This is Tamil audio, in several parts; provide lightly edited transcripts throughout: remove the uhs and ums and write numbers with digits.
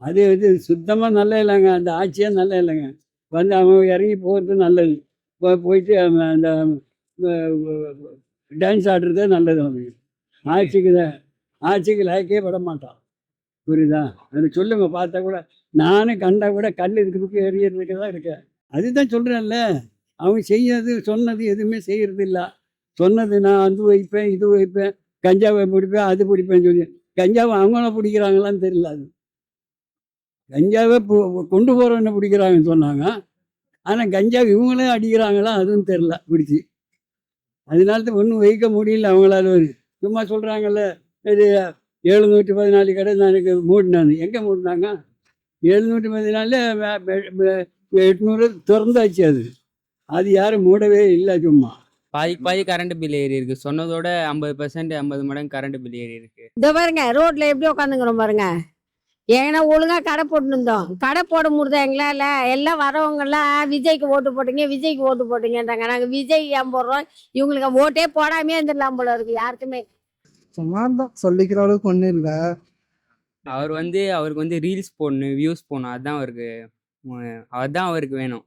அது இது சுத்தமாக நல்லா இல்லைங்க. அந்த ஆட்சியே நல்லா இல்லைங்க. வந்து அவங்க இறங்கி போகிறது நல்லது. போயிட்டு அந்த டான்ஸ் ஆடுறதே நல்லது அவனுக்கு. ஆட்சிக்கு தான் ஆட்சிக்கு லாய்க்கே விட மாட்டான். புரியுதா? அது சொல்லுங்க பார்த்தா கூட நானும் கண்டா கூட கல் இருக்கிறதுக்கு எறியறதுக்கு தான் இருக்கேன். அதுதான் சொல்கிறேன்ல. அவங்க செய்யறது சொன்னது எதுவுமே செய்கிறது இல்லை. சொன்னது நான் அது வைப்பேன் இது வைப்பேன் கஞ்சாவை பிடிப்பேன் அது பிடிப்பேன்னு சொல்லி கஞ்சாவை அவங்களும் பிடிக்கிறாங்களான்னு தெரியல. அது கஞ்சாவை கொண்டு போகிறவனை பிடிக்கிறாங்கன்னு சொன்னாங்க. ஆனால் கஞ்சா இவங்களே அடிக்கிறாங்களா அதுவும் தெரில பிடிச்சி. அதனால தான் ஒன்றும் வைக்க முடியல அவங்களால. சும்மா சொல்கிறாங்கல்ல இது 714 கடை நான் எனக்கு மூடினாங்க. எங்கே மூடினாங்க? 714 800 திறந்தாச்சு. அது அது யாரும் மூடவே இல்லை. சும்மா பாதி கரண்ட் பில் ஏறி இருக்கு. சொன்னதோட 50% 50 மடங்கு கரண்ட் பில் ஏறி இருக்கு. இந்த பாருங்க ரோட்ல எப்படி உட்காந்துங்கிறோம் பாருங்க. ஏன்னா ஒழுங்கா கடை போட்டு இருந்தோம். கடை போட முடியுதா எங்களால? எல்லாம் வரவங்க எல்லாம் விஜய்க்கு ஓட்டு போட்டீங்க விஜய்க்கு ஓட்டு போட்டீங்கன்றாங்க. நாங்கள் விஜய் ஏன் போடுறோம்? இவங்களுக்கு ஓட்டே போடாமே இருந்துடலாம் போல இருக்கு யாருக்குமே. சும்மா தான் சொல்லிக்கிற அளவுக்கு ஒன்றும் இல்லை. அவருக்கு ரீல்ஸ் போடணும், வியூஸ் போடணும். அதுதான் அவருக்கு வேணும்.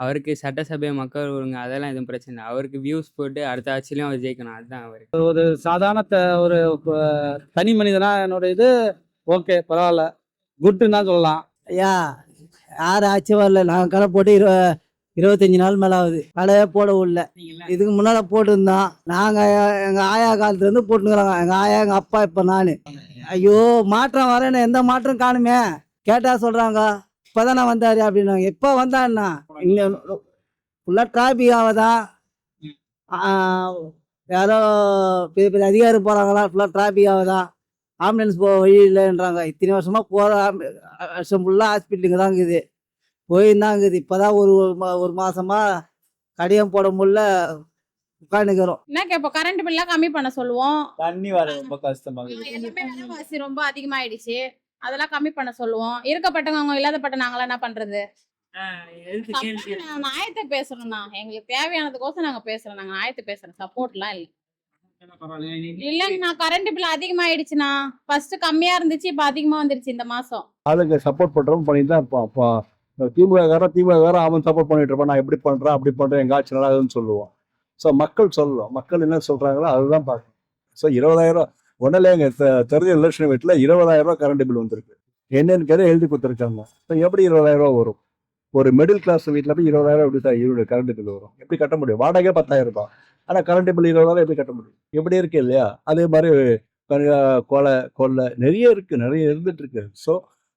அவருக்கு சட்டசபை மக்கள் ஒழுங்கு அதெல்லாம் எதுவும் பிரச்சனை இல்லை. அவருக்கு வியூஸ் போட்டு அடுத்த ஆட்சியிலையும் அவர் ஜெயிக்கணும். அதுதான் அவருக்கு. ஒரு சாதாரண ஒரு தனி மனிதனா என்னோட இது ஓகே பரவாயில்ல, குட்டுன்னு தான் சொல்லலாம். ஐயா யார் ஆட்சி வரல. நாங்கள் கடை போட்டு 25 நாள் மேலே ஆகுது. கடையே போட விடல. இதுக்கு முன்னால் போட்டுருந்தோம். நாங்கள் எங்கள் ஆயா காலத்துலேருந்து போட்டுக்கிறாங்க. எங்கள் ஆயா எங்கள் அப்பா இப்போ நான். ஐயோ மாற்றம் வரேன்னு எந்த மாற்றம் காணுமே. கேட்டால் சொல்கிறாங்க இப்போதான் நான் வந்தார் அப்படின்னாங்க. எப்போ வந்தான்னா இன்னும் ஃபுல்லாக டிராஃபிக் ஆகுதான். யாரோ பெரிய பெரிய அதிகாரி போகிறாங்களா ஃபுல்லாக டிராஃபிக் ஆகுதான். ஆம்புலன்ஸ் போக வழி இல்லைன்றாங்க. இத்தனை வருஷமாக போகிற வருஷம் ஃபுல்லாக ஹாஸ்பிட்டலுங்க தான் இருக்குது. போயிருந்தாங்குது. இப்போ தான் ஒரு மாதமாக கடியம் போட முடியல உட்காந்துக்கிறோம். என்ன கேட்போம்? கரண்ட் பில்லாம் கம்மி பண்ண சொல்லுவோம். தண்ணி வர ரொம்ப கஷ்டமாகுது. எல்லாமே விலைவாசி ரொம்ப அதிகமாயிடுச்சு. அதெல்லாம் கம்மி பண்ண சொல்லுவோம். இருக்கப்பட்டவங்க இல்லாதப்பட்ட நாங்களாம் என்ன பண்றது? நியாயத்தை பேசுறோம் தான். எங்களுக்கு தேவையானதுக்கோசம் நாங்க பேசுறோம். நாங்க நியாயத்தை பேசுறோம். சப்போர்ட்லாம் இல்லை. இல்லைங்கண்ணா கரண்ட் பில் அதிகமாயிடுச்சுண்ணா. ஃபர்ஸ்ட் கம்மியா இருந்துச்சு, இப்ப அதிகமா வந்துருச்சு இந்த மாசம். ஆளுங்க சப்போர்ட் பண்றோம் பண்ணிட்டு தான் இருப்பான். திமுக அவன் சப்போர்ட் பண்ணிட்டு இருப்பான். நான் எப்படி பண்றேன் அப்படி பண்றேன் எங்க ஆட்சி நல்லாதுன்னு சொல்லுவோம். ஸோ மக்கள் சொல்லணும். மக்கள் என்ன சொல்றாங்களோ அதுதான் பார்க்கணும். ஸோ 20,000 ஒன்றில் எங்கள் தெரிஞ்ச எலெக்ஷன் வீட்டில் 20,000 கரண்ட் பில் வந்திருக்கு. என்னன்னு கேட்டால் எழுதி கொடுத்துருக்காங்க. ஸோ எப்படி 20,000 வரும்? ஒரு மிடில் கிளாஸ் வீட்டில் போய் 20,000 எப்படி சார் இவருடைய கரண்ட் பில் வரும்? எப்படி கட்ட முடியும்? வாடகை 10,000 ரூபாய். ஆனால் கரண்ட் பில் 20,000 எப்படி கட்ட முடியும்? எப்படி இருக்கு இல்லையா? அதே மாதிரி கொலை நிறைய இருக்கு, நிறைய இருந்துட்டு இருக்கு. ஸோ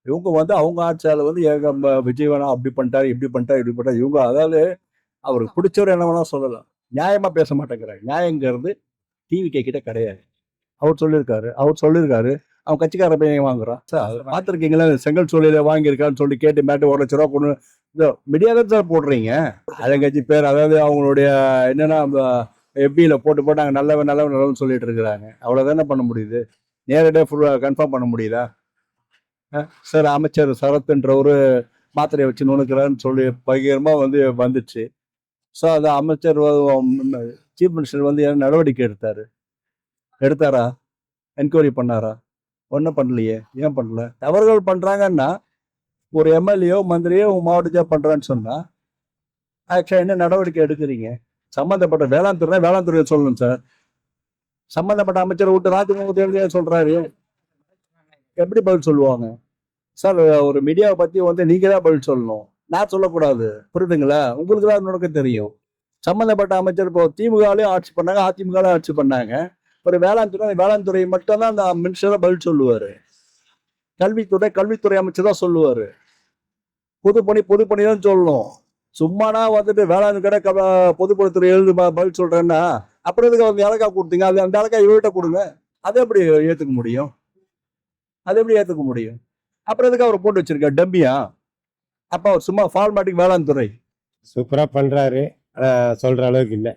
இவங்க அவங்க ஆட்சியால் எங்க விஜய் வேணா அப்படி பண்ணிட்டாரு இப்படி பண்ணிட்டாரு இப்படி பண்ணிட்டாரு. இவங்க அதாவது அவருக்கு பிடிச்சவர் என்ன வேணா சொல்லலாம். நியாயமா பேச மாட்டேங்கிறாரு. நியாயங்கிறது டிவிகே கிட்ட கிடையாது. அவர் சொல்லியிருக்காரு அவன் கட்சிக்கார பையன் வாங்குறான். சார் பார்த்துருக்கீங்களா? செங்கல் சூழல வாங்கியிருக்கான்னு சொல்லி கேட்டு மேட்டு 1,00,000 கொண்டு இந்த மீடியாவில் சார் போடுறீங்க. அதங்கட்சி பேர் அதாவது அவங்களுடைய என்னன்னா எஃபியில் போட்டு நாங்கள் நல்லவன் சொல்லிட்டு இருக்கிறாங்க. அவ்வளோதானே பண்ண முடியுது. நேரடியாக ஃபுல்லாக கன்ஃபார்ம் பண்ண முடியுதா? சார் அமைச்சர் சரத்ன்ற ஒரு மாத்திரையை வச்சு நுணுக்கிறான்னு சொல்லி பகிரமாக வந்துச்சு. ஸோ அது அமைச்சர் சீஃப் மினிஸ்டர் நடவடிக்கை எடுத்தாரா? என்கொயரி பண்ணாரா? ஒன்றும் பண்ணலையே. ஏன் பண்ணல? தவறுகள் பண்ணுறாங்கன்னா ஒரு எம்எல்ஏயோ மந்திரியோ மாவட்டத்தையோ பண்ணுறான்னு சொன்னால் ஆக்சுவலாக என்ன நடவடிக்கை எடுக்கிறீங்க? சம்மந்தப்பட்ட வேளாண் துறையை சொல்லணும் சார். சம்மந்தப்பட்ட அமைச்சரை விட்டு ராஜ்மோகன் சொல்கிறாரு. எப்படி பதில் சொல்லுவாங்க சார்? ஒரு மீடியாவை பற்றி நீங்கள் தான் பதில் சொல்லணும், நான் சொல்லக்கூடாது. புரியுதுங்களா? உங்களுக்கு தான் நடக்க தெரியும். சம்மந்தப்பட்ட அமைச்சர் இப்போ திமுகலையும் ஆட்சி பண்ணாங்க, அதிமுகலையும் ஆட்சி பண்ணாங்க. ஒரு வேளாண் துறை மட்டும்தான் அந்த மினிஸ்டர் பதில் சொல்லுவார். கல்வித்துறை அமைச்சர் தான் சொல்லுவார். பொதுப்பணி தான் சொல்லணும். சும்மானா வேளாண் கடை பொதுப்பணித்துறை பதில் சொல்றேன்னா அப்புறம் எதுக்கு அவங்க இலக்கா கொடுத்தீங்க? அது அந்த இலக்கா இவர்கிட்ட கொடுங்க. அதை எப்படி ஏற்றுக்க முடியும்? அப்புறம் எதுக்கு அவர் போட்டு வச்சிருக்க டம்பியா? அப்போ அவர் சும்மா ஃபார்மாட்டிக் வேளாண் துறை சூப்பராக பண்ணுறாரு. சொல்கிற அளவுக்கு இல்லை.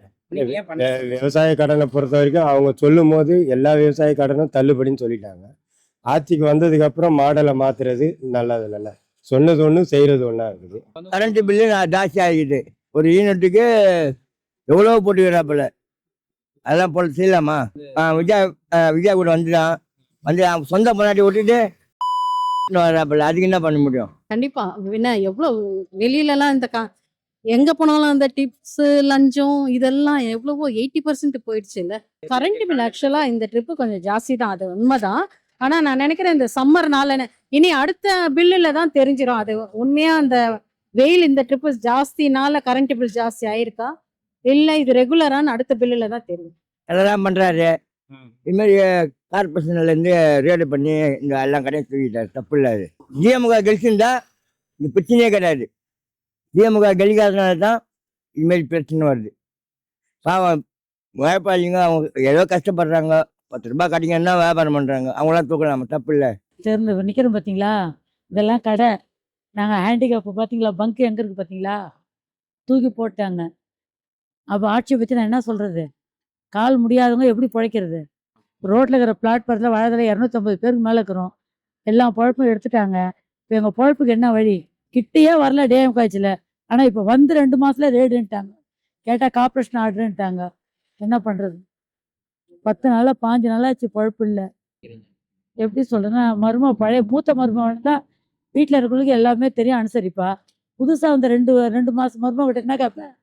விவசாய கடனை பொறுத்த வரைக்கும் அவங்க சொல்லும் போது எல்லா விவசாய கடனும் தள்ளுபடின்னு சொல்லிட்டாங்க. ஆட்சிக்கு வந்ததுக்கப்புறம் மாடலை மாற்றுறது நல்லது. சொன்னது ஒன்று செய்கிறது ஒன்றா இருக்குது. கரண்ட் பில்லு ஜாஸ்தி ஆகிடுது. ஒரு யூனிட்டுக்கு எவ்வளோ போட்டுக்கிறாப்புல. அதெல்லாம் போல செய்யலாமா? விஜய் கூட வந்துட்டான். சொந்த பொண்டாட்டி விட்டுட்டு வராப்புல அதுக்கு என்ன பண்ண முடியும்? கண்டிப்பா என்ன எவ்வளோ வெளியிலலாம் எங்க போனாலும் அந்த டிப்ஸ் லஞ்சம் இதெல்லாம் எவ்வளவோ 80% போயிடுச்சு இல்ல. கரண்ட் பில் ஆக்சுவலா இந்த ட்ரிப்பு கொஞ்சம் ஜாஸ்தி தான், அது உண்மைதான். ஆனா நான் நினைக்கிறேன் இந்த சம்மர்னால இனி அடுத்த பில்லுல தான் தெரிஞ்சிடும் அது உண்மையா அந்த வெயில் இந்த ட்ரிப்பு ஜாஸ்தினால கரண்ட் பில் ஜாஸ்தி ஆயிருக்கா இல்ல இது ரெகுலரான அடுத்த பில்லுல தான் தெரியும். அதெல்லாம் பண்றாரு. இது மாதிரி கார்பரேஷன்ல இருந்து ரேடு பண்ணி இந்த எல்லா கடையும் தூக்கிட்டாரு. தப்பு இல்லை. அது திமுக கழிச்சிருந்தா இந்த பிரச்சனையே கிடையாது. திமுக கழிக்காதனால தான் இதுமாரி பிரச்சனை வருது. பாவம் வியாபாரிங்க அவங்க ஏதோ கஷ்டப்படுறாங்க. 10 ரூபாய் கட்டிங்கன்னா வியாபாரம் பண்றாங்க. அவங்களாம் தூக்கலாம், தப்பு இல்லை. சேர்ந்து நிற்கிறோம் பார்த்தீங்களா, இதெல்லாம் கடை. நாங்கள் ஹேண்டிகேப் பார்த்தீங்களா, பங்கு எங்கே இருக்குது பார்த்தீங்களா, தூக்கி போட்டாங்க. அப்போ ஆட்சியை பற்றி நான் என்ன சொல்கிறது? கால் முடியாதவங்க எப்படி பிழைக்கிறது? ரோட்டில் இருக்கிற பிளாட்ஃபாரத்தில் வாழதில் 250 பேருக்கு மேலே இருக்கிறோம். எல்லா பொழப்பும் எடுத்துட்டாங்க. இப்போ எங்கள் பொழப்புக்கு என்ன வழி? கிட்டேயே வரல டேம் காய்ச்சல. ஆனால் இப்போ வந்து 2 மாதத்துல ரேடுன்ட்டாங்க. கேட்டால் கார்பரேஷன் ஆர்டருன்ட்டாங்க. என்ன பண்ணுறது? 10 நாளாக 5 நாளாச்சு பொழப்பு இல்லை. எப்படி சொல்கிறேன்னா, பழைய மூத்த மருமகன் தான் வீட்டில் இருக்கிறவங்களுக்கு எல்லாமே தெரியும், அனுசரிப்பா. புதுசாக வந்து 2 மாதம் மருமக கிட்ட என்ன கேட்பேன்?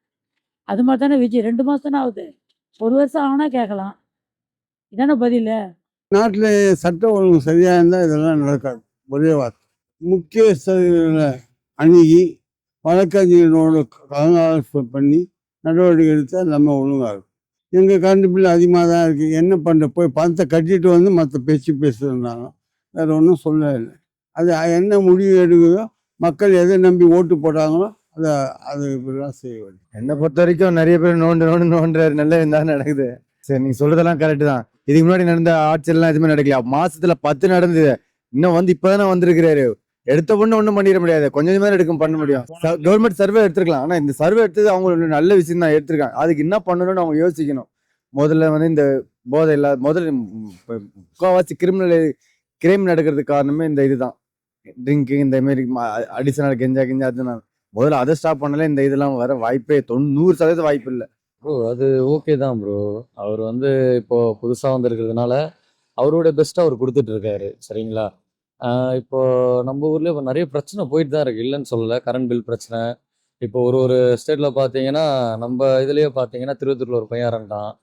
அது மாதிரி தானே விஜய். 2 மாதம் தானே ஆகுது, 1 வருஷம் ஆனால் கேட்கலாம். இதானே பதில். நாட்டில் சட்டம் ஒழுங்கு சரியாக இருந்தால் இதெல்லாம் நடக்காது. ஒரே வார்த்தை. முக்கியஸ்தர்களை அணுகி வழக்கறிஞர்களோட கலந்தாலோசனை பண்ணி நடவடிக்கை எடுத்தால் நம்ம ஒழுங்காகும். எங்கள் கரண்ட் பில் அதிகமாக தான் இருக்குது, என்ன பண்ணுற? போய் பணத்தை கட்டிட்டு வந்து மற்ற பேசுகிறாங்க. வேறு ஒன்றும் சொல்ல இல்லை. அது என்ன முடிவு எடுக்குதோ, மக்கள் எதை நம்பி ஓட்டு போட்டாங்களோ அது இப்படிலாம் செய்ய வேண்டும். என்னை பொறுத்த வரைக்கும் நிறைய பேர் நோண்டுறாரு. நல்ல இருந்தாலும் நடக்குது. சரி, நீங்கள் சொல்றதெல்லாம் கரெக்டு தான். இதுக்கு முன்னாடி நடந்த ஆட்சியெல்லாம் எதுவுமே நடக்கல. மாசத்துல 10 நடந்தது. இன்னும் வந்து இப்போதானே வந்திருக்கிறாரு. எடுத்த பொண்ணு ஒன்றும் பண்ணிட முடியாது. கொஞ்சம் மேலே பண்ண முடியும். கவர்மெண்ட் சர்வே எடுத்துருக்கலாம். ஆனால் இந்த சர்வே எடுத்தது அவங்க நல்ல விஷயம் தான் எடுத்திருக்காங்க. அதுக்கு என்ன பண்ணணும்னு அவங்க யோசிக்கணும். முதல்ல வந்து இந்த போதை இல்லாத முதல்ல முக்கால்வாசி கிரைம் நடக்கிறதுக்கு காரணமே இந்த இதுதான். ட்ரிங்கிங் இந்த மாரி அடிஷனல் கெஞ்சா அதுதான். முதல்ல அதை ஸ்டாப் பண்ணல இந்த இதெல்லாம் வர வாய்ப்பே 100% வாய்ப்பு இல்லை. ப்ரோ அது ஓகே தான் ப்ரோ. அவர் வந்து இப்போ புதுசாக வந்திருக்கிறதுனால அவரோட பெஸ்ட்டாக அவர் கொடுத்துட்டு இருக்காரு. சரிங்களா? இப்போ நம்ம ஊர்லேயே இப்போ நிறைய பிரச்சனை போயிட்டு தான் இருக்குது, இல்லைன்னு சொல்லலை. கரண்ட் பில் பிரச்சனை இப்போ ஒரு ஸ்டேட்டில் பார்த்தீங்கன்னா, நம்ம இதுலேயே பார்த்தீங்கன்னா திருவத்தூரில் ஒரு பையன் இறந்துட்டான்.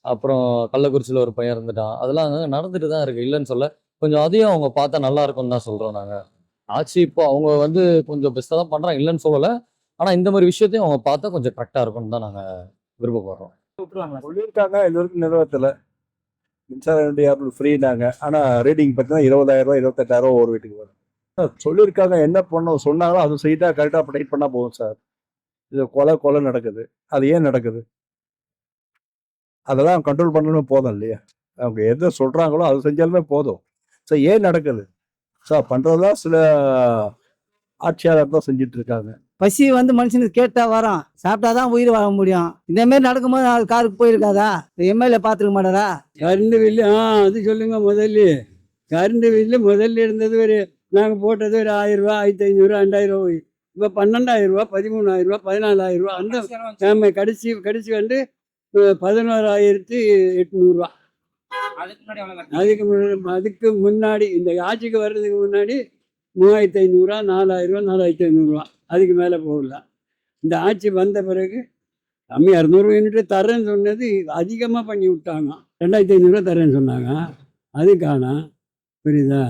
அப்புறம் கள்ளக்குறிச்சியில் ஒரு பையன் இருந்துட்டான். அதெல்லாம் நடந்துட்டு தான் இருக்குது, இல்லைன்னு சொல்ல. கொஞ்சம் அதையும் அவங்க பார்த்தா நல்லா இருக்கும்னு தான் சொல்கிறோம் நாங்கள். ஆட்சி இப்போ அவங்க வந்து கொஞ்சம் பெஸ்ட்டாக தான் பண்ணுறாங்க, இல்லைன்னு சொல்லலை. ஆனால் இந்த மாதிரி விஷயத்தையும் அவங்க பார்த்தா கொஞ்சம் கரெக்டாக இருக்கும்னு தான் நாங்கள் விருப்பப்படுறோம். சொல்லியிருக்காங்க, இது வரைக்கும் நிறைவேற்றலை. மின்சார வண்டி ஃப்ரீனாங்க. ஆனால் ரீடிங் பார்த்தீங்கன்னா 20,000 ரூபா 28,000 ஒரு வீட்டுக்கு வரும். சொல்லியிருக்காங்க, என்ன பண்ண சொன்னாங்களோ அது செய்தால் கரெக்டாக ப்ரொடெக்ட் பண்ணால் போதும் சார். இது கொலை நடக்குது. அது ஏன் நடக்குது? அதெல்லாம் கண்ட்ரோல் பண்ணணும் போதும் இல்லையா? அவங்க எதை சொல்கிறாங்களோ அது செஞ்சாலுமே போதும். சார் ஏன் நடக்குது? சார் பண்ணுறதுதான் சில ஆட்சியாளர் தான் செஞ்சுட்டு இருக்காங்க. பசி வந்து மனுஷனுக்கு கேட்டா வரான், சாப்பிட்டாதான் உயிர் வாழ முடியும். இந்த மாதிரி நடக்கும்போது அது காருக்கு போயிருக்காதா? எம்எல்ஏ பார்த்துருக்க மாட்டாரா? கரண்ட் பில்லு அது சொல்லுங்க. கரண்ட் பில்லு முதல்ல இருந்தது நாங்கள் போட்டது ஒரு 1000 ரூபா, 1500, 2000. இப்போ 12,000 ரூபா, 13,000 ரூபா, 14,000 ரூபா. அந்த கடைசி வந்து 11,800 ரூபா. அதுக்கு முன்னாடி இந்த ஆட்சிக்கு வர்றதுக்கு முன்னாடி 3,500 ரூபா, 4,000 ரூபா, 4,500 ரூபா. அதுக்கு மேலே போகல. இந்த ஆட்சி வந்த பிறகு கம்மி 200 யூனிட்டு தரேன்னு சொன்னது அதிகமாக பண்ணி விட்டாங்க. 2,500 ரூபா தரேன்னு சொன்னாங்க, அது காணோம். புரியுதா?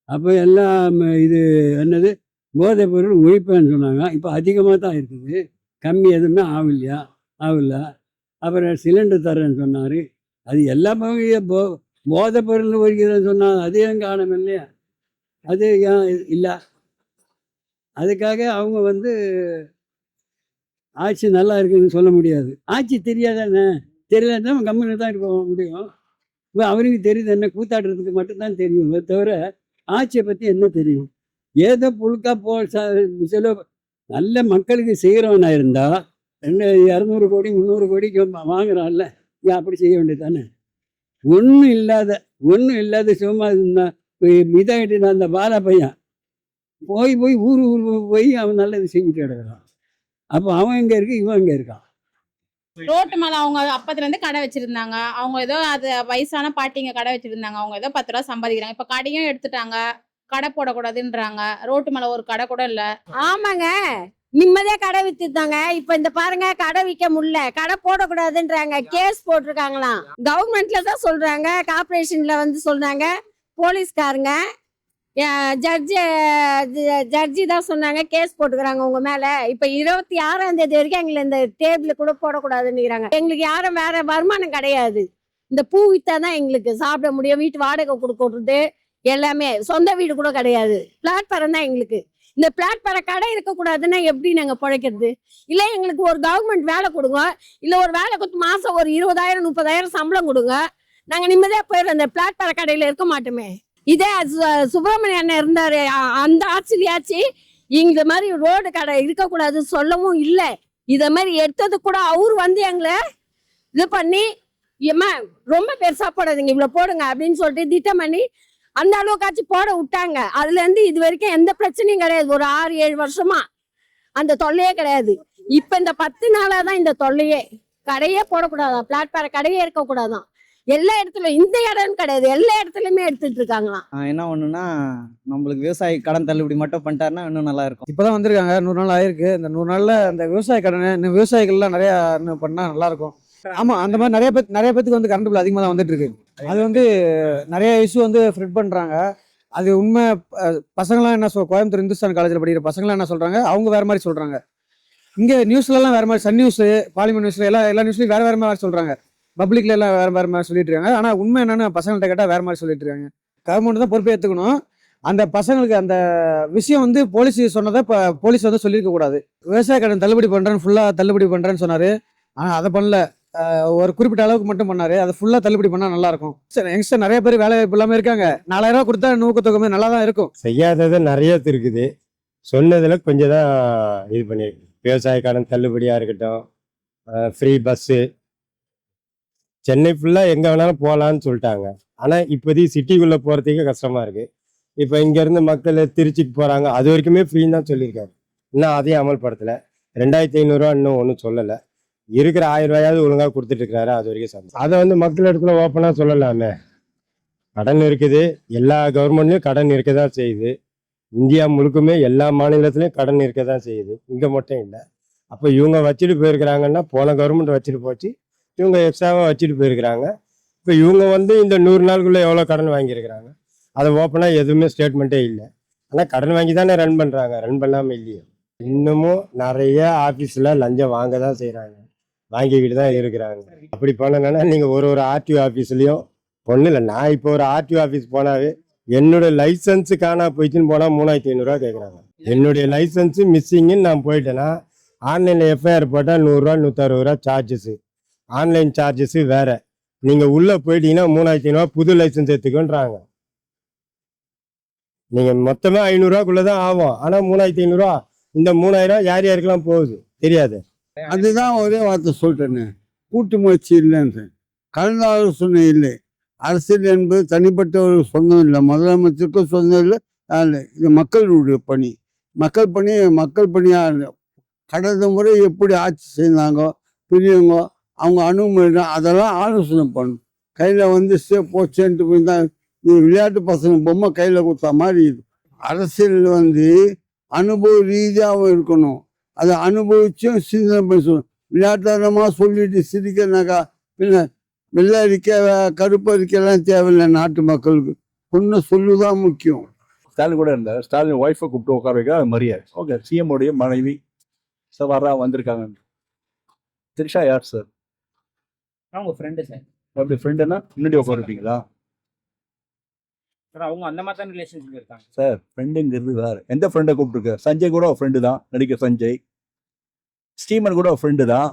அப்போ எல்லாம் இது என்னது போதைப் பொருள் ஒழிப்பேன்னு சொன்னாங்க. இப்போ அதிகமாக தான் இருக்குது, கம்மி எதுவுமே ஆகல. அப்புறம் சிலிண்டர் தரேன்னு சொன்னார், அது எல்லா போதைப் பொருள் ஒழிக்கிறேன்னு சொன்னாங்க, அது ஏன் காணோம் இல்லையா? அது ஏன் இல்லை? அதுக்காக அவங்க வந்து ஆட்சி நல்லா இருக்குதுன்னு சொல்ல முடியாது. ஆட்சி தெரியாதானே? தெரியலன்னா கம்முன்னு தான் இருக்க முடியும். இப்போ அவருக்கு தெரியுது என்ன, கூத்தாடுறதுக்கு மட்டும்தான் தெரியும், தவிர ஆட்சியை பற்றி என்ன தெரியும்? ஏதோ புழுக்கா சில நல்ல மக்களுக்கு செய்கிறவனா இருந்தால் 200 கோடி 300 கோடிக்கு வாங்குறான்ல, ஏன் அப்படி செய்ய வேண்டியது தானே? ஒன்றும் இல்லாத சும்மா இதாகிட்டு அந்த பாலா பையன் போய் ஊர் போய் அவன் நல்லது செஞ்சுட்டு கிடக்குறான். அப்போ அவன் எங்கே இருக்கு, இவன் எங்கே இருக்கான்? ரோட்டு மேலே அவங்க அப்பத்துலேருந்து கடை வச்சுருந்தாங்க. அவங்க ஏதோ அது வயசான பாட்டிங்க கடை வச்சுருந்தாங்க. அவங்க ஏதோ 10 ரூபா சம்பாதிக்கிறாங்க. இப்போ கடையும் எடுத்துட்டாங்க, கடை போடக்கூடாதுன்றாங்க. ரோட்டு மேல ஒரு கடை கூட இல்ல. ஆமாங்க, நிம்மதியா கடை வித்துட்டாங்க. இப்ப இந்த பாருங்க, கடை விற்க முடியல, கடை போடக்கூடாதுன்றாங்க, கேஸ் போட்டிருக்காங்களாம். கவர்மெண்ட்ல தான் சொல்றாங்க, கார்பரேஷன்ல வந்து சொல்றாங்க, போலீஸ்காரங்க ஜட்ஜி தான் சொன்னாங்க, கேஸ் போட்டுக்கிறாங்க உங்க மேல. இப்ப 26ஆம் தேதி வரைக்கும் எங்களை இந்த டேபிள் கூட போடக்கூடாதுன்னுறாங்க. எங்களுக்கு யாரும் வேற வருமானம் கிடையாது. இந்த பூ வித்தாதான் எங்களுக்கு சாப்பிட முடியும், வீட்டு வாடகை கொடுக்கறது எல்லாமே. சொந்த வீடு கூட கிடையாது, பிளாட்ஃபாரம் தான் எங்களுக்கு. இந்த பிளாட்ஃபாரம் கடை இருக்கக்கூடாதுன்னா எப்படி நாங்க பிழைக்கிறது? இல்ல எங்களுக்கு ஒரு கவர்மெண்ட் வேலை கொடுங்க, இல்ல ஒரு வேலை கொடுத்து மாசம் ஒரு 20,000 30,000 சம்பளம் கொடுங்க, நாங்க நிம்மதியா போயிடுறோம். இந்த பிளாட்ஃபாரம் கடையில இருக்க மாட்டோமே. இதே சுப்பிரமணிய அண்ணன் இருந்தாரு, அந்த ஆட்சியிலாச்சு இந்த மாதிரி ரோடு கடை இருக்கக்கூடாது சொல்லவும் இல்லை. இத மாதிரி எடுத்தது கூட அவர் வந்து எங்களை இது பண்ணி, ஏம்மா ரொம்ப பெருசா போடாதீங்க, இவ்வளவு போடுங்க அப்படின்னு சொல்லிட்டு திட்டம் பண்ணி அந்த அளவுக்காச்சும் போட விட்டாங்க. அதுல இருந்து இது வரைக்கும் எந்த பிரச்சனையும் கிடையாது. ஒரு 6-7 வருஷமா அந்த தொல்லையே கிடையாது. இப்ப இந்த 10 நாளாதான் இந்த தொல்லையே. கடையே போடக்கூடாதான், பிளாட்ஃபாரம் கடையே இருக்கக்கூடாதான். எல்லா இடத்துலயும், இந்த இடம்னு கிடையாது, எல்லா இடத்துலயுமே எடுத்துட்டு இருக்காங்களாம். என்ன ஒண்ணுன்னா, நம்மளுக்கு விவசாய கடன் தள்ளுபடி மட்டும் பண்ணிட்டாருன்னா இன்னும் நல்லா இருக்கும். இப்போதான் வந்திருக்காங்க, 100 நாள் ஆயிருக்கு. இந்த 100 நாள்ல இந்த விவசாய கடன் இன்னும் விவசாயிகள்லாம் நிறைய இன்னும் பண்ணா நல்லா இருக்கும். ஆமா, அந்த மாதிரி நிறைய பேத்துக்கு வந்து கரண்ட் பில் அதிகமாக தான் வந்துட்டு இருக்கு. அது வந்து நிறைய இஷ்யூ வந்து ஃப்ரெட் பண்றாங்க. அது உண்மை. பசங்களாம் என்ன கோயம்புத்தூர் இந்துஸ்தான் காலேஜில் படிக்கிற பசங்களாம் என்ன சொல்றாங்க, அவங்க வேற மாதிரி சொல்றாங்க. இங்கே நியூஸ்லலாம் வேற மாதிரி, சன் நியூஸ், பார்லிமெண்ட் நியூஸ்ல எல்லா நியூஸ்லையும் வேற மாதிரி சொல்றாங்க. பப்ளிக்ல எல்லாம் வேற மாதிரி சொல்லிட்டு இருக்காங்க. ஆனா உண்மை என்னன்னு பசங்கள்ட்ட கேட்டா வேற மாதிரி சொல்லிட்டு இருக்காங்க. கவர்மெண்ட் தான் பொறுப்பை ஏற்றுக்கணும். அந்த பசங்களுக்கு அந்த விஷயம் வந்து போலீஸ் சொன்னதை இப்போ போலீஸ் வந்து சொல்லியிருக்க கூடாது. விவசாய கடன் தள்ளுபடி பண்றேன்னு ஃபுல்லா தள்ளுபடி பண்றேன்னு சொன்னாரு. ஆனா அதை பண்ணல, ஒரு குறிப்பிட்ட அளவுக்கு மட்டும் பண்ணாரு. அதை ஃபுல்லா தள்ளுபடி பண்ணா நல்லா இருக்கும். யங்ஸ்டர் நிறைய பேர் வேலை வாய்ப்பு இல்லாம இருக்காங்க. 4000 ரூபா கொடுத்தா ஊக்கத்தொகை நல்லா தான் இருக்கும். செய்யாதது நிறைய இருக்குது, சொன்னதுல கொஞ்சம் தான் இது பண்ணியிருக்கு. விவசாய கடன் தள்ளுபடியா இருக்கட்டும், ஃப்ரீ பஸ்ஸு, சென்னை ஃபுல்லாக எங்கே வேணாலும் போகலான்னு சொல்லிட்டாங்க. ஆனால் இப்போதைக்கு சிட்டிக்குள்ளே போகிறதுக்கே கஷ்டமாக இருக்குது. இப்போ இங்கேருந்து மக்கள் திருச்சிக்கு போகிறாங்க, அது வரைக்குமே ஃப்ரீன்னு தான் சொல்லியிருக்காரு. இன்னும் அதையும் அமல்படுத்தலை. 2500 இன்னும் ஒன்றும் சொல்லலை. இருக்கிற 1000 ரூபாயாவது ஒழுங்காக கொடுத்துட்ருக்காரு, அது வரைக்கும் சந்தோஷம். அதை வந்து மக்கள் இடத்துல ஓப்பனாக சொல்லலாமே. கடன் இருக்குது, எல்லா கவர்மெண்ட்லேயும் கடன் இருக்க தான் செய்யுது. இந்தியா முழுக்குமே எல்லா மாநிலத்துலேயும் கடன் இருக்க தான் செய்யுது, இங்கே மட்டும் இல்லை. அப்போ இவங்க வச்சுட்டு போயிருக்கிறாங்கன்னா, போன கவர்மெண்ட் வச்சுட்டு போச்சு, இவங்க எக்ஸ்ட்ராவாக வச்சுட்டு போயிருக்கிறாங்க. இப்போ இவங்க வந்து இந்த 100 நாளுக்குள்ளே எவ்வளோ கடன் வாங்கியிருக்கிறாங்க, அதை ஓப்பனாக எதுவுமே ஸ்டேட்மெண்ட்டே இல்லை. ஆனால் கடன் வாங்கி தானே ரன் பண்ணுறாங்க, ரன் பண்ணாமல் இல்லையே. இன்னமும் நிறைய ஆஃபீஸில் லஞ்சம் வாங்க தான் செய்கிறாங்க, வாங்கிக்கிட்டு தான் இருக்கிறாங்க. அப்படி பண்ணணும்னா நீங்கள் ஒரு ஆர்டிஓ ஆஃபீஸ்லேயும் ஒன்றும் இல்லை. நான் இப்போ ஒரு ஆர்டிஓ ஆஃபீஸ் போனாவே என்னோட லைசன்ஸு காணா போயிடுச்சுன்னு போனால் 3500 கேட்குறாங்க. என்னுடைய லைசன்ஸு மிஸ்ஸிங்குன்னு நான் போயிட்டேன்னா ஆன்லைனில் எஃப்ஐஆர் போட்டால் 100 160 சார்ஜஸ்ஸு, ஆன்லைன் சார்ஜஸ் வேற. நீங்க உள்ள போயிட்டீங்கன்னா 3500 புது லைசன்ஸ் எடுத்துக்கோன்றாங்க. நீங்க மொத்தமே 500 தான் ஆகும். ஆனா 3500, இந்த 3000 யார் யாருக்கெல்லாம் போகுது தெரியாது. அதுதான் ஒரே வார்த்தை சொல்லிட்டேன்னு, கூட்டு முயற்சி இல்லைன்னு. கலந்து ஆலோசனை இல்லை. அரசியல் என்பது தனிப்பட்ட ஒரு சொந்தம் இல்லை, முதலமைச்சருக்கும் சொந்தம் இல்லை. இது மக்களுடைய பணி. மக்கள் பணியாக கடந்த முறை எப்படி ஆட்சி செய்தாங்க பெரியவங்க, அவங்க அணுகுமுறை அதெல்லாம் ஆலோசனை பண்ணணும். கையில் வந்து போச்சேன்ட்டு போய் தான் இது விளையாட்டு பசங்க பொம்மை கையில் கொடுத்தா மாதிரி இது. அரசியல் வந்து அனுபவ ரீதியாகவும் இருக்கணும், அதை அனுபவிச்சும் சிந்தனை பேசணும். விளையாட்டுத்தனமாக சொல்லிட்டு சிரிக்கிறனாக்கா பின்ன வெள்ளை அறிக்கை கருப்பு அறிக்கையெல்லாம் தேவையில்லை. நாட்டு மக்களுக்கு ஒன்று சொல்லுதான் முக்கியம். ஸ்டாலின் கூட இருந்தார். ஸ்டாலின் ஒய்ஃபை கூப்பிட்டு உட்கார வைக்க மரியாதை. ஓகே, சிஎம் உடைய மனைவி சார் வந்திருக்காங்க. திரிஷா யார் சார்? அவங்க ஃப்ரெண்டு சார். அப்படி ஃப்ரெண்டுன்னா முன்னாடி உட்காருப்பீங்களா சார்? அவங்க அந்த மாதிரி தான் ரிலேஷன்ஷிப் இருக்காங்க சார். ஃப்ரெண்டுங்கிறது வேறு. எந்த ஃப்ரெண்டை கூப்பிட்டுருக்க? சஞ்சய் கூட ஃப்ரெண்டு தான், நடிகர் சஞ்சய். ஸ்டீமன் கூட ஃப்ரெண்டு தான்.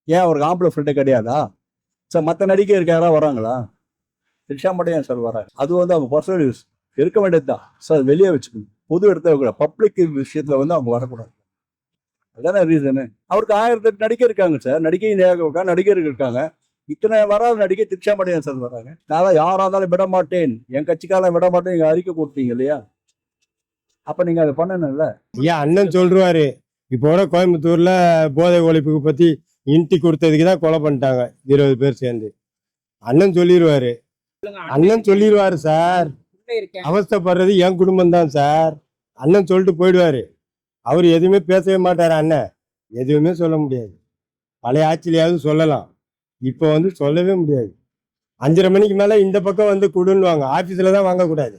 ஏன் அவருக்கு ஆம்பளை ஃப்ரெண்டே கிடையாதா சார்? மற்ற நடிகர் யாராவது வராங்களா? திரிஷா மட்டும் ஏன் சார் வராங்க? அது வந்து அவங்க பர்சனல் யூஸ் இருக்க வேண்டியது தான் சார். வெளியே வச்சுக்கணும், பொது இடத்துல கூட பப்ளிக் விஷயத்துல வந்து அவங்க வரக்கூடாது. அதான ரீசனு. அவருக்கு 1008 நடிகர் இருக்காங்க சார். நடிகர்கள் இருக்காங்க. இத்தனை வராத நடிகை திரிஷா மட்டும் சார் வராங்க. நான் யாரா இருந்தாலும் விட மாட்டேன், என் கட்சிக்காலம் விட மாட்டேன் நீங்க அறிக்கை கொடுத்தீங்க இல்லையா? அப்ப நீங்க அதை பண்ணணும்ல. ஏன் அண்ணன் சொல்றாரு, இப்போ கூட கோயம்புத்தூர்ல போதை ஒழிப்புக்கு பத்தி இன்ட்டி கொடுத்ததுக்கு தான் கொலை பண்ணிட்டாங்க 20 பேர் சேர்ந்து. அண்ணன் சொல்லிடுவாரு சார். அவஸ்தைப்படுறது என் குடும்பம் தான் சார். அண்ணன் சொல்லிட்டு போயிடுவாரு. அவர் எதுவுமே பேசவே மாட்டார். அண்ணன் எதுவுமே சொல்ல முடியாது. பழைய ஆட்சியிலையாவது சொல்லலாம், இப்போ வந்து சொல்லவே முடியாது. 5:30 மணிக்கு மேலே இந்த பக்கம் வந்து கொடுன்னுவாங்க. ஆஃபீஸில் தான் வாங்கக்கூடாது.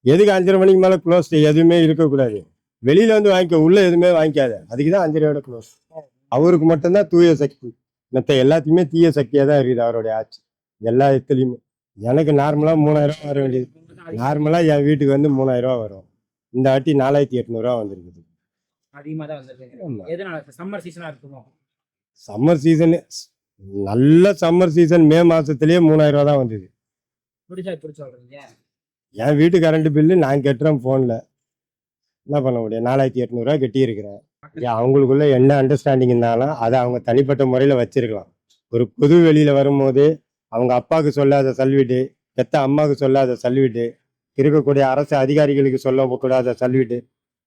எதுக்கு 5:30 மணிக்கு மேலே க்ளோஸ், எதுவுமே இருக்கக்கூடாது. வெளியில் வந்து வாங்கிக்க, உள்ளே எதுவுமே வாங்கிக்காது. அதுக்கு தான் 5:30 க்ளோஸ். அவருக்கு மட்டும்தான் தூய சக்தி, மற்ற எல்லாத்தையுமே தீய சக்தியாக தான் இருக்குது அவருடைய ஆட்சி எல்லா இடத்துலையுமே. எனக்கு நார்மலாக 3000 வர வேண்டியது, நார்மலாக என் வீட்டுக்கு வந்து 3000 வரும். இந்த வாட்டி 4800 வந்திருக்குது. அதிகமாக தான் வந்திருக்கு. ஆமா. எதனால சம்மர் சீசனாக இருக்குமோ? சம்மர் சீசனு நல்ல சம்மர் சீசன் மே மாதத்துலேயே 3000 தான் வந்தது. பிடிச்சா எப்படி சொல்றீங்க? என் வீட்டு கரண்ட் பில்லு நான் கட்டுறேன் ஃபோனில், என்ன பண்ண முடியும்? 4800 கட்டியிருக்கிறேன். அவங்களுக்குள்ள என்ன அண்டர்ஸ்டாண்டிங் இருந்தாலும் அதை அவங்க தனிப்பட்ட முறையில் வச்சிருக்கலாம். ஒரு பொது வெளியில் வரும்போது அவங்க அப்பாவுக்கு சொல்லாத சல்வீட்டு, பெத்த அம்மாவுக்கு சொல்லாத சல்வீட்டு, இருக்கக்கூடிய அரசு அதிகாரிகளுக்கு சொல்லக்கூடாத சல்வீட்டு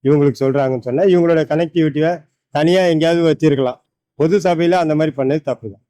இவங்களுக்கு சொல்கிறாங்கன்னு சொன்னால் இவங்களோட கனெக்டிவிட்டியை தனியாக எங்கேயாவது வச்சிருக்கலாம். பொது சபையில் அந்த மாதிரி பண்ணது தப்பு தான்.